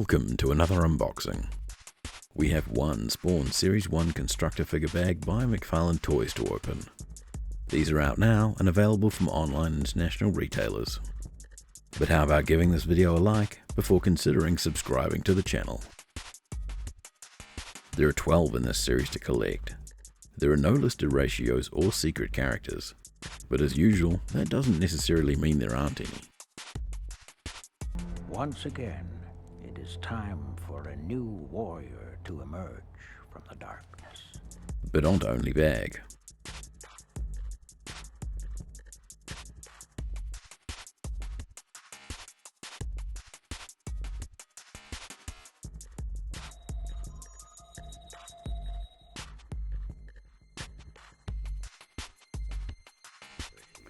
Welcome to another unboxing. We have one Spawn Series 1 Constructor Figure Bag by McFarlane Toys to open. These are out now and available from online international retailers. But how about giving this video a like before considering subscribing to the channel? There are 12 in this series to collect. There are no listed ratios or secret characters, but as usual, that doesn't necessarily mean there aren't any. Once again, it is time for a new warrior to emerge from the darkness. But not only bag.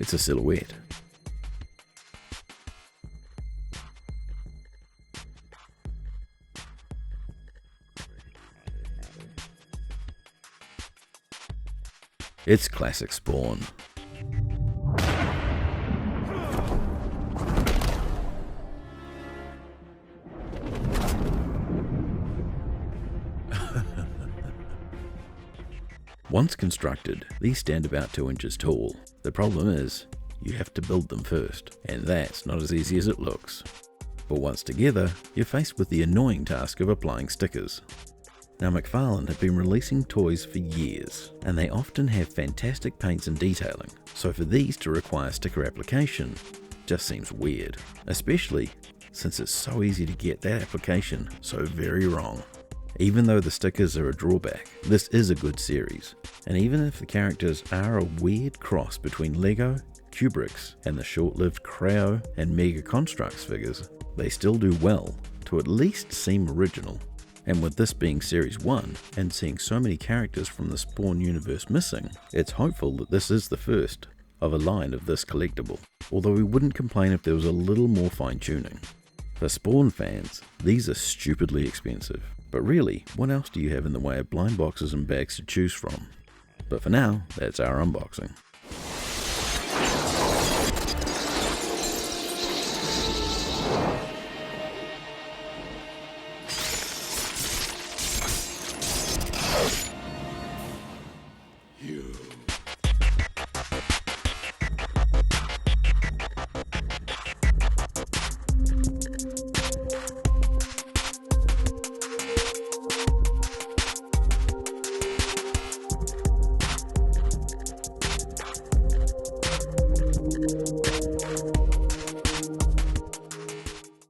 It's a silhouette. It's classic Spawn. Once constructed, these stand about 2 inches tall. The problem is, you have to build them first, and that's not as easy as it looks. But once together, you're faced with the annoying task of applying stickers. Now McFarlane have been releasing toys for years, and they often have fantastic paints and detailing, so for these to require sticker application just seems weird, especially since it's so easy to get that application so very wrong. Even though the stickers are a drawback, this is a good series, and even if the characters are a weird cross between Lego, Kubrick's, and the short-lived Creo and Mega Construx figures, they still do well to at least seem original. And with this being Series 1, and seeing so many characters from the Spawn universe missing, it's hopeful that this is the first of a line of this collectible, although we wouldn't complain if there was a little more fine-tuning. For Spawn fans, these are stupidly expensive, but really, what else do you have in the way of blind boxes and bags to choose from? But for now, that's our unboxing.